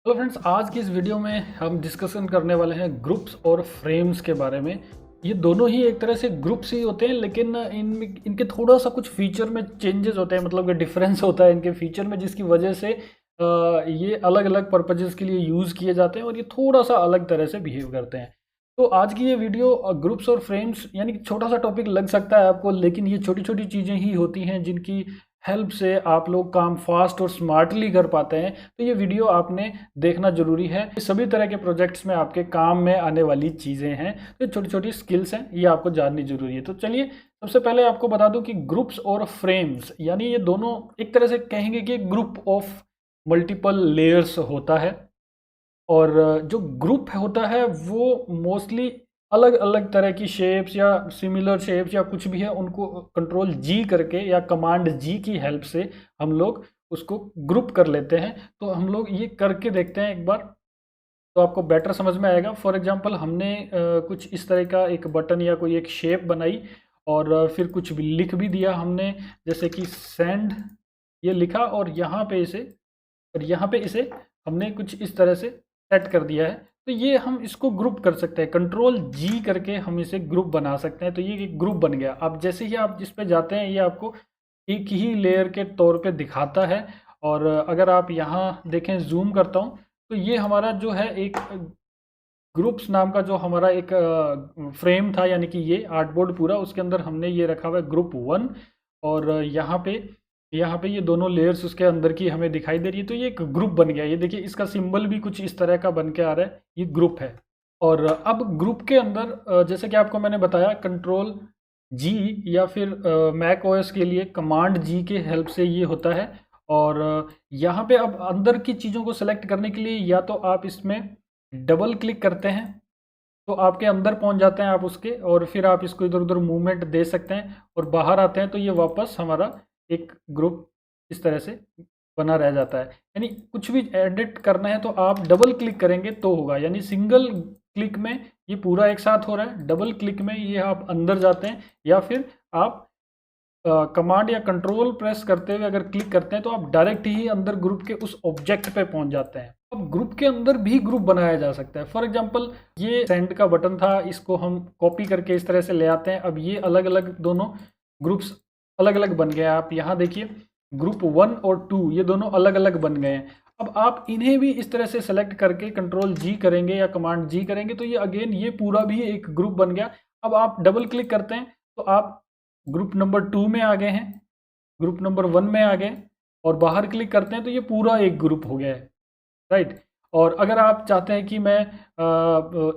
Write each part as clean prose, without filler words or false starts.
Hello friends, आज की इस वीडियो में हम डिस्कशन करने वाले हैं ग्रुप्स और फ्रेम्स के बारे में। ये दोनों ही एक तरह से ग्रुप्स ही होते हैं, लेकिन इनके थोड़ा सा कुछ फीचर में चेंजेस होते हैं, मतलब कि डिफरेंस होता है इनके फीचर में, जिसकी वजह से ये अलग अलग पर्पजेज़ के लिए यूज़ किए जाते हैं और ये थोड़ा सा अलग तरह से बिहेव करते हैं। तो आज की ये वीडियो ग्रुप्स और फ्रेम्स, यानी कि छोटा सा टॉपिक लग सकता है आपको, लेकिन ये छोटी छोटी चीज़ें ही होती हैं जिनकी हेल्प से आप लोग काम फास्ट और स्मार्टली कर पाते हैं। तो ये वीडियो आपने देखना ज़रूरी है। ये सभी तरह के प्रोजेक्ट्स में आपके काम में आने वाली चीज़ें हैं, तो छोटी छोटी स्किल्स हैं, ये आपको जाननी ज़रूरी है। तो चलिए, सबसे पहले आपको बता दूं कि ग्रुप्स और फ्रेम्स, यानी ये दोनों एक तरह से कहेंगे कि ग्रुप ऑफ मल्टीपल लेयर्स होता है। और जो ग्रुप होता है वो मोस्टली अलग अलग तरह की शेप्स या सिमिलर शेप्स या कुछ भी है, उनको कंट्रोल जी करके या कमांड जी की हेल्प से हम लोग उसको ग्रुप कर लेते हैं। तो हम लोग ये करके देखते हैं एक बार, तो आपको बेटर समझ में आएगा। फॉर एग्जांपल, हमने कुछ इस तरह का एक बटन या कोई एक शेप बनाई और फिर कुछ भी लिख भी दिया हमने, जैसे कि सेंड, ये लिखा और यहाँ पे इसे हमने कुछ इस तरह से सेट कर दिया है। तो ये हम इसको ग्रुप कर सकते हैं, कंट्रोल जी करके हम इसे ग्रुप बना सकते हैं। तो ये एक ग्रुप बन गया। अब जैसे ही आप जिस पे जाते हैं, ये आपको एक ही लेयर के तौर पे दिखाता है। और अगर आप यहाँ देखें, जूम करता हूँ, तो ये हमारा जो है एक ग्रुप्स नाम का जो हमारा एक फ्रेम था, यानी कि ये आर्टबोर्ड पूरा, उसके अंदर हमने ये रखा हुआ है ग्रुप 1। और यहाँ पे ये दोनों लेयर्स उसके अंदर की हमें दिखाई दे रही है। तो ये एक ग्रुप बन गया। ये देखिए, इसका सिंबल भी कुछ इस तरह का बन के आ रहा है, ये ग्रुप है। और अब ग्रुप के अंदर जैसे कि आपको मैंने बताया, कंट्रोल जी या फिर मैक ओएस के लिए कमांड जी के हेल्प से ये होता है। और यहाँ पे अब अंदर की चीज़ों को सेलेक्ट करने के लिए या तो आप इसमें डबल क्लिक करते हैं, तो आपके अंदर पहुंच जाते हैं आप उसके, और फिर आप इसको इधर उधर मूवमेंट दे सकते हैं और बाहर आते हैं, तो ये वापस हमारा एक ग्रुप इस तरह से बना रह जाता है। यानी कुछ भी एडिट करना है तो आप डबल क्लिक करेंगे तो होगा, यानी सिंगल क्लिक में ये पूरा एक साथ हो रहा है, डबल क्लिक में ये आप अंदर जाते हैं, या फिर आप कमांड या कंट्रोल प्रेस करते हुए अगर क्लिक करते हैं तो आप डायरेक्ट ही अंदर ग्रुप के उस ऑब्जेक्ट पे पहुंच जाते हैं। अब ग्रुप के अंदर भी ग्रुप बनाया जा सकता है। फॉर एग्जांपल, ये सेंड का बटन था, इसको हम कॉपी करके इस तरह से ले आते हैं। अब ये अलग अलग दोनों ग्रुप्स अलग अलग बन गए। आप यहाँ देखिए, ग्रुप 1 और 2 ये दोनों अलग अलग बन गए हैं। अब आप इन्हें भी इस तरह से सेलेक्ट करके कंट्रोल जी करेंगे या कमांड जी करेंगे, तो ये अगेन ये पूरा भी एक ग्रुप बन गया। अब आप डबल क्लिक करते हैं तो आप ग्रुप नंबर 2 में आ गए हैं, ग्रुप नंबर 1 में आ गए, और बाहर क्लिक करते हैं तो ये पूरा एक ग्रुप हो गया है, राइट। और अगर आप चाहते हैं कि मैं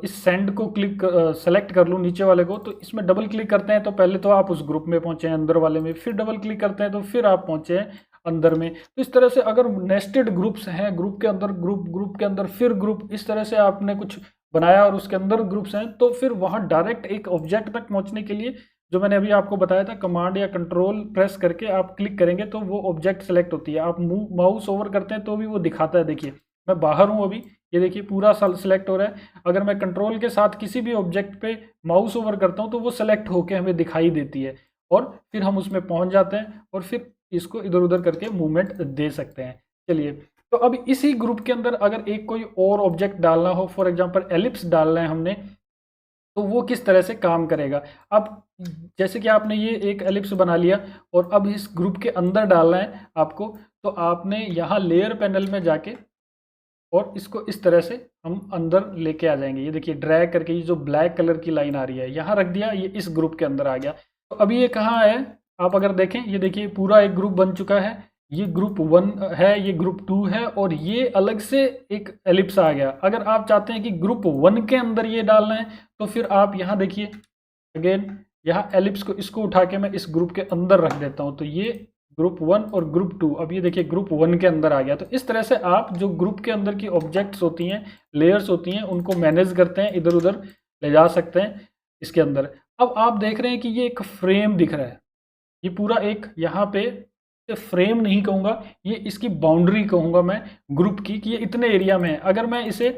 इस सेंड को क्लिक सेलेक्ट कर लूँ नीचे वाले को, तो इसमें डबल क्लिक करते हैं तो पहले तो आप उस ग्रुप में पहुंचे हैं अंदर वाले में, फिर डबल क्लिक करते हैं तो फिर आप पहुंचे हैं अंदर में। तो इस तरह से अगर नेस्टेड ग्रुप्स हैं, ग्रुप के अंदर ग्रुप, ग्रुप के अंदर फिर ग्रुप, इस तरह से आपने कुछ बनाया और उसके अंदर ग्रुप्स हैं, तो फिर वहाँ डायरेक्ट एक ऑब्जेक्ट तक पहुँचने के लिए जो मैंने अभी आपको बताया था, कमांड या कंट्रोल प्रेस करके आप क्लिक करेंगे तो वो ऑब्जेक्ट सेलेक्ट होती है। आप माउस ओवर करते हैं तो भी वो दिखाता है। देखिए, मैं बाहर हूँ अभी, ये देखिए पूरा सेलेक्ट हो रहा है। अगर मैं कंट्रोल के साथ किसी भी ऑब्जेक्ट पे माउस ओवर करता हूँ तो वो सेलेक्ट होके हमें दिखाई देती है, और फिर हम उसमें पहुंच जाते हैं और फिर इसको इधर उधर करके मूवमेंट दे सकते हैं। चलिए, तो अब इसी ग्रुप के अंदर अगर एक कोई और ऑब्जेक्ट डालना हो, फॉर एग्जाम्पल एलिप्स डालना है हमने, तो वो किस तरह से काम करेगा। अब जैसे कि आपने ये एक एलिप्स बना लिया और अब इस ग्रुप के अंदर डालना है आपको, तो आपने यहाँ लेयर पैनल में जाके और इसको इस तरह से हम अंदर लेके आ जाएंगे। ये देखिए, ड्रैग करके ये जो ब्लैक कलर की लाइन आ रही है यहाँ रख दिया, ये इस ग्रुप के अंदर आ गया। तो अभी ये कहाँ है, आप अगर देखें, ये देखिए पूरा एक ग्रुप बन चुका है। ये ग्रुप 1 है, ये ग्रुप 2 है, और ये अलग से एक एलिप्स आ गया। अगर आप चाहते हैं कि ग्रुप 1 के अंदर ये डालना है, तो फिर आप यहाँ देखिए, अगेन यहाँ एलिप्स को, इसको उठा के मैं इस ग्रुप के अंदर रख देता हूँ, तो ये ग्रुप 1 और ग्रुप 2, अब ये देखिए ग्रुप 1 के अंदर आ गया। तो इस तरह से आप जो ग्रुप के अंदर की ऑब्जेक्ट्स होती हैं, लेयर्स होती हैं, उनको मैनेज करते हैं, इधर उधर ले जा सकते हैं इसके अंदर। अब आप देख रहे हैं कि ये एक फ्रेम दिख रहा है, ये पूरा एक, यहाँ पे फ्रेम नहीं कहूँगा, ये इसकी बाउंड्री कहूँगा मैं ग्रुप की, कि ये इतने एरिया में है। अगर मैं इसे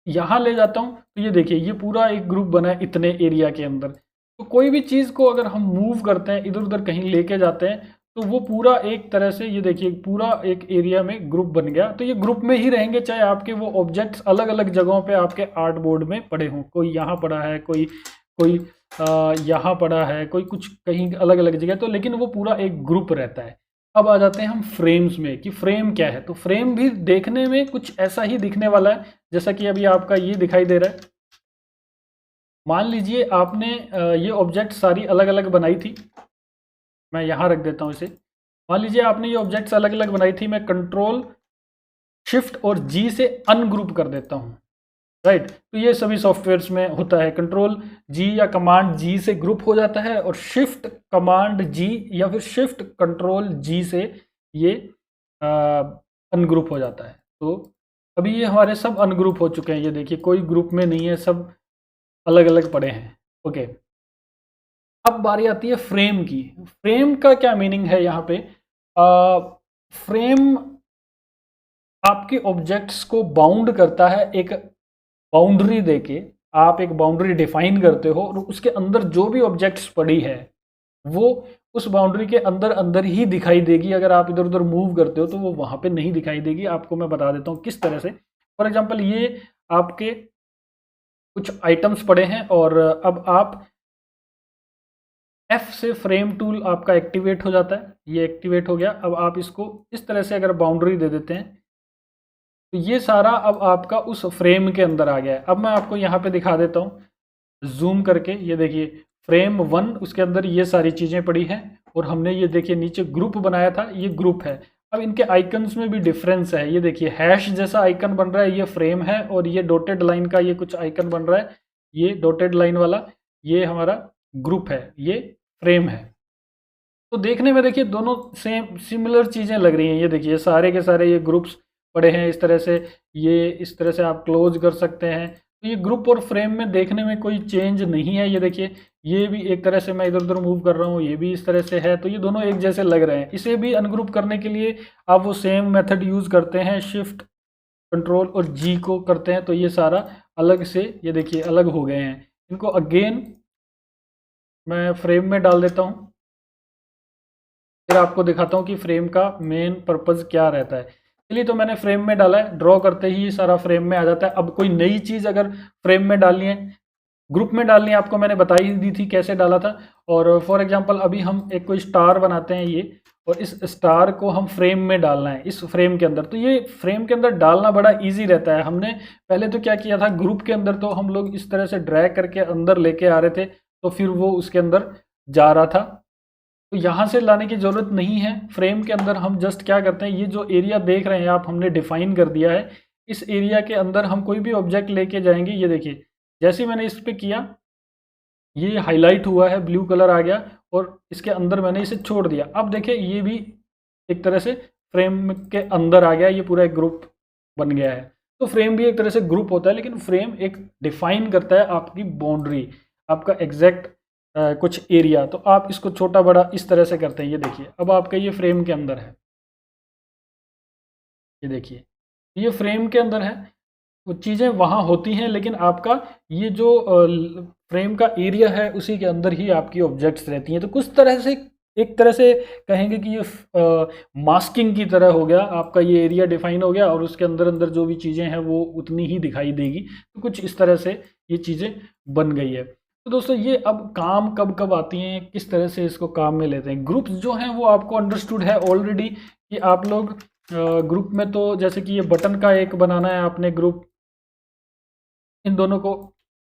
यहाँ ले जाता हूँ तो ये देखिए, ये पूरा एक ग्रुप बना है इतने एरिया के अंदर। तो कोई भी चीज़ को अगर हम मूव करते हैं, इधर उधर कहीं लेके जाते हैं, तो वो पूरा एक तरह से ये देखिए पूरा एक एरिया में ग्रुप बन गया। तो ये ग्रुप में ही रहेंगे, चाहे आपके वो ऑब्जेक्ट्स अलग अलग जगहों पे आपके आर्ट बोर्ड में पड़े हों। कोई यहाँ पड़ा है, कोई कोई यहाँ पड़ा है, कोई कुछ कहीं अलग अलग जगह, तो लेकिन वो पूरा एक ग्रुप रहता है। अब आ जाते हैं हम फ्रेम्स में कि फ्रेम क्या है। तो फ्रेम भी देखने में कुछ ऐसा ही दिखने वाला है जैसा कि अभी आपका ये दिखाई दे रहा है। मान लीजिए आपने ये ऑब्जेक्ट सारी अलग अलग बनाई थी, मैं यहाँ रख देता हूँ इसे। मान लीजिए आपने ये ऑब्जेक्ट्स अलग अलग बनाई थी, मैं कंट्रोल शिफ्ट और जी से अनग्रुप कर देता हूँ, राइट। तो ये सभी सॉफ्टवेयर्स में होता है, कंट्रोल जी या कमांड जी से ग्रुप हो जाता है और शिफ्ट कमांड जी या फिर शिफ्ट कंट्रोल जी से ये अनग्रुप हो जाता है। तो अभी ये हमारे सब अनग्रुप हो चुके हैं, ये देखिए कोई ग्रुप में नहीं है, सब अलग अलग पड़े हैं। ओके, अब बारी आती है फ्रेम की। फ्रेम का क्या मीनिंग है यहाँ पे? फ्रेम आपके ऑब्जेक्ट्स को बाउंड करता है, एक बाउंड्री देके आप एक बाउंड्री डिफाइन करते हो और उसके अंदर जो भी ऑब्जेक्ट्स पड़ी है वो उस बाउंड्री के अंदर अंदर ही दिखाई देगी। अगर आप इधर उधर मूव करते हो तो वो वहाँ पे नहीं दिखाई देगी। आपको मैं बता देता हूँ किस तरह से। फॉर एग्जांपल ये आपके कुछ आइटम्स पड़े हैं और अब आप F से फ्रेम टूल आपका एक्टिवेट हो जाता है, ये एक्टिवेट हो गया। अब आप इसको इस तरह से अगर बाउंड्री दे देते हैं तो ये सारा अब आपका उस फ्रेम के अंदर आ गया है। अब मैं आपको यहाँ पे दिखा देता हूँ जूम करके, ये देखिए फ्रेम 1 उसके अंदर ये सारी चीज़ें पड़ी हैं और हमने ये देखिए नीचे ग्रुप बनाया था, ये ग्रुप है। अब इनके आइकन्स में भी डिफरेंस है, ये देखिए हैश जैसा आइकन बन रहा है, ये फ्रेम है, और ये डॉटेड लाइन का ये कुछ आइकन बन रहा है, ये डॉटेड लाइन वाला ये हमारा ग्रुप है, ये फ्रेम है। तो देखने में देखिए दोनों सेम सिमिलर चीज़ें लग रही हैं। ये देखिए सारे के सारे ये ग्रुप्स पड़े हैं इस तरह से, ये इस तरह से आप क्लोज कर सकते हैं। तो ये ग्रुप और फ्रेम में देखने में कोई चेंज नहीं है। ये देखिए ये भी एक तरह से मैं इधर उधर मूव कर रहा हूँ, ये भी इस तरह से है, तो ये दोनों एक जैसे लग रहे हैं। इसे भी अनग्रुप करने के लिए आप वो सेम मेथड यूज़ करते हैं, शिफ्ट कंट्रोल और जी को करते हैं, तो ये सारा अलग से ये देखिए अलग हो गए हैं। इनको अगेन मैं फ्रेम में डाल देता हूँ, फिर आपको दिखाता हूँ कि फ्रेम का मेन पर्पज़ क्या रहता है। चलिए, तो मैंने फ्रेम में डाला है, ड्रॉ करते ही सारा फ्रेम में आ जाता है। अब कोई नई चीज़ अगर फ्रेम में डालनी है, ग्रुप में डालनी है, आपको मैंने बता ही दी थी कैसे डाला था। और फॉर एग्जांपल अभी हम एक कोई स्टार बनाते हैं ये, और इस स्टार को हम फ्रेम में डालना है, इस फ्रेम के अंदर। तो ये फ्रेम के अंदर डालना बड़ा इजी रहता है। हमने पहले तो क्या किया था, ग्रुप के अंदर तो हम लोग इस तरह से ड्रैग करके अंदर लेके आ रहे थे, तो फिर वो उसके अंदर जा रहा था। तो यहाँ से लाने की ज़रूरत नहीं है। फ्रेम के अंदर हम जस्ट क्या करते हैं, ये जो एरिया देख रहे हैं आप, हमने डिफाइन कर दिया है। इस एरिया के अंदर हम कोई भी ऑब्जेक्ट लेके जाएंगे, ये देखिए जैसे ही मैंने इस पर किया ये हाईलाइट हुआ है, ब्लू कलर आ गया, और इसके अंदर मैंने इसे छोड़ दिया। अब देखिए ये भी एक तरह से फ्रेम के अंदर आ गया, ये पूरा एक ग्रुप बन गया है। तो फ्रेम भी एक तरह से ग्रुप होता है, लेकिन फ्रेम एक डिफाइन करता है आपकी बाउंड्री, आपका एग्जैक्ट कुछ एरिया। तो आप इसको छोटा बड़ा इस तरह से करते हैं। ये देखिए अब आपका ये फ्रेम के अंदर है, ये देखिए ये फ्रेम के अंदर है, वो चीज़ें वहाँ होती हैं, लेकिन आपका ये जो फ्रेम का एरिया है उसी के अंदर ही आपकी ऑब्जेक्ट्स रहती हैं। तो कुछ तरह से एक तरह से कहेंगे कि ये मास्किंग की तरह हो गया, आपका ये एरिया डिफाइन हो गया और उसके अंदर अंदर जो भी चीज़ें हैं वो उतनी ही दिखाई देगी। तो कुछ इस तरह से ये चीज़ें बन गई है। तो दोस्तों ये अब काम कब कब आती हैं, किस तरह से इसको काम में लेते हैं। ग्रुप्स जो हैं वो आपको अंडरस्टूड है ऑलरेडी कि आप लोग ग्रुप में, तो जैसे कि ये बटन का एक बनाना है आपने ग्रुप, इन दोनों को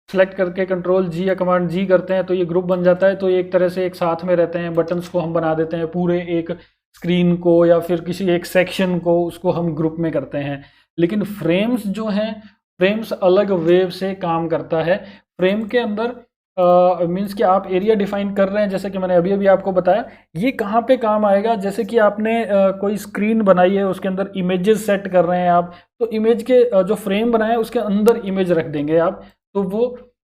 सेलेक्ट करके कंट्रोल जी या कमांड जी करते हैं तो ये ग्रुप बन जाता है। तो ये एक तरह से एक साथ में रहते हैं। बटन्स को हम बना देते हैं, पूरे एक स्क्रीन को या फिर किसी एक सेक्शन को, उसको हम ग्रुप में करते हैं। लेकिन फ्रेम्स जो हैं, फ्रेम्स अलग वेव से काम करता है। फ्रेम के अंदर मीन्स कि आप एरिया डिफाइन कर रहे हैं, जैसे कि मैंने अभी अभी आपको बताया। ये कहाँ पे काम आएगा, जैसे कि आपने कोई स्क्रीन बनाई है, उसके अंदर इमेजेस सेट कर रहे हैं आप, तो इमेज के जो फ्रेम बनाए उसके अंदर इमेज रख देंगे आप, तो वो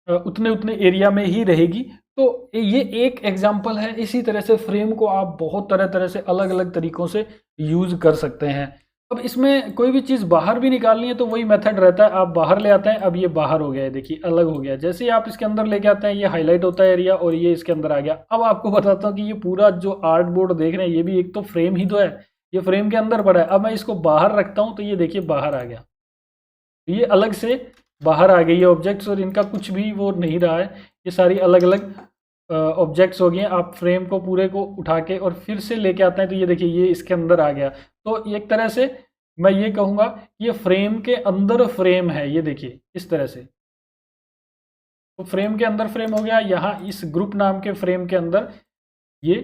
उतने उतने एरिया में ही रहेगी। तो ये एक एग्जांपल है। इसी तरह से फ्रेम को आप बहुत तरह तरह से अलग अलग तरीक़ों से यूज़ कर सकते हैं। अब इसमें कोई भी चीज़ बाहर भी निकालनी है तो वही मेथड रहता है, आप बाहर ले आते हैं। अब ये बाहर हो गया है, देखिए अलग हो गया। जैसे ही आप इसके अंदर लेके आते हैं ये हाईलाइट होता है एरिया और ये इसके अंदर आ गया। अब आपको बताता हूँ कि ये पूरा जो आर्ट बोर्ड देख रहे हैं ये भी एक तो फ्रेम ही तो है, ये फ्रेम के अंदर पड़ा है। अब मैं इसको बाहर रखता हूँ तो ये देखिए बाहर आ गया, ये अलग से बाहर आ गई है ऑब्जेक्ट्स, और इनका कुछ भी वो नहीं रहा है, ये सारी अलग अलग ऑब्जेक्ट्स हो गए हैं। आप फ्रेम को पूरे को उठा के और फिर से लेके आते हैं तो ये देखिए ये इसके अंदर आ गया। तो एक तरह से मैं ये कहूँगा ये फ्रेम के अंदर फ्रेम है, ये देखिए इस तरह से। तो फ्रेम के अंदर फ्रेम हो गया, यहाँ इस ग्रुप नाम के फ्रेम के अंदर ये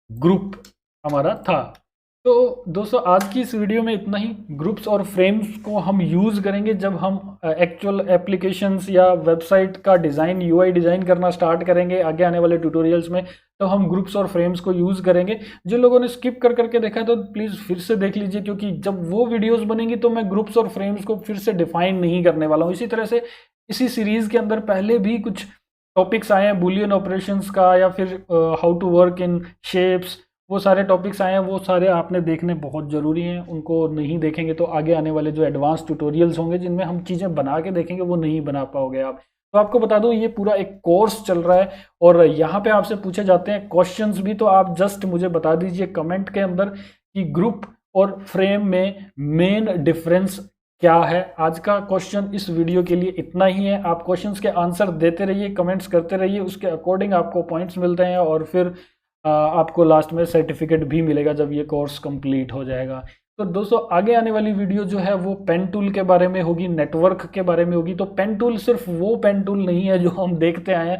ग्रुप हमारा था। तो दोस्तों आज की इस वीडियो में इतना ही। ग्रुप्स और फ्रेम्स को हम यूज़ करेंगे जब हम एक्चुअल एप्लीकेशंस या वेबसाइट का डिज़ाइन, यूआई डिज़ाइन करना स्टार्ट करेंगे आगे आने वाले ट्यूटोरियल्स में, तो हम ग्रुप्स और फ्रेम्स को यूज़ करेंगे। जिन लोगों ने स्किप कर करके देखा है तो प्लीज़ फिर से देख लीजिए, क्योंकि जब वो वीडियोज़ बनेंगी तो मैं ग्रुप्स और फ्रेम्स को फिर से डिफाइन नहीं करने वाला हूँ। इसी तरह से इसी सीरीज़ के अंदर पहले भी कुछ टॉपिक्स आए हैं बूलियन ऑपरेशंस का, या फिर how to work in shapes, वो सारे टॉपिक्स आए हैं, वो सारे आपने देखने बहुत ज़रूरी हैं। उनको नहीं देखेंगे तो आगे आने वाले जो एडवांस ट्यूटोरियल्स होंगे जिनमें हम चीज़ें बना के देखेंगे वो नहीं बना पाओगे आप। तो आपको बता दूं ये पूरा एक कोर्स चल रहा है और यहाँ पे आपसे पूछे जाते हैं क्वेश्चंस भी, तो आप जस्ट मुझे बता दीजिए कमेंट के अंदर कि ग्रुप और फ्रेम में मेन डिफरेंस क्या है। आज का क्वेश्चन इस वीडियो के लिए इतना ही है। आप क्वेश्चंस के आंसर देते रहिए, कमेंट्स करते रहिए, उसके अकॉर्डिंग आपको पॉइंट्स मिलते हैं और फिर आपको लास्ट में सर्टिफिकेट भी मिलेगा जब ये कोर्स कंप्लीट हो जाएगा। तो दोस्तों आगे आने वाली वीडियो जो है वो पेन टूल के बारे में होगी, नेटवर्क के बारे में होगी। तो पेन टूल सिर्फ वो पेन टूल नहीं है जो हम देखते आए हैं।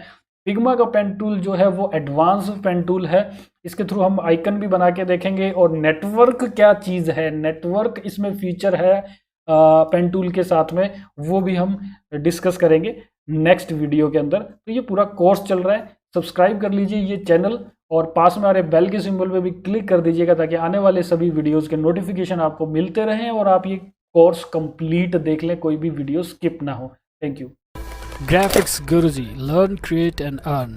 फिग्मा का पेन टूल जो है वो एडवांस पेन टूल है, इसके थ्रू हम आइकन भी बना के देखेंगे। और नेटवर्क क्या चीज़ है, नेटवर्क इसमें फीचर है पेन टूल के साथ में, वो भी हम डिस्कस करेंगे नेक्स्ट वीडियो के अंदर। तो ये पूरा कोर्स चल रहा है, सब्सक्राइब कर लीजिए ये चैनल और पास में आ रहे बेल के सिंबल पे भी क्लिक कर दीजिएगा ताकि आने वाले सभी वीडियोस के नोटिफिकेशन आपको मिलते रहें और आप ये कोर्स कंप्लीट देख लें, कोई भी वीडियो स्किप ना हो। Thank you. Graphics Guruji, learn, create and earn.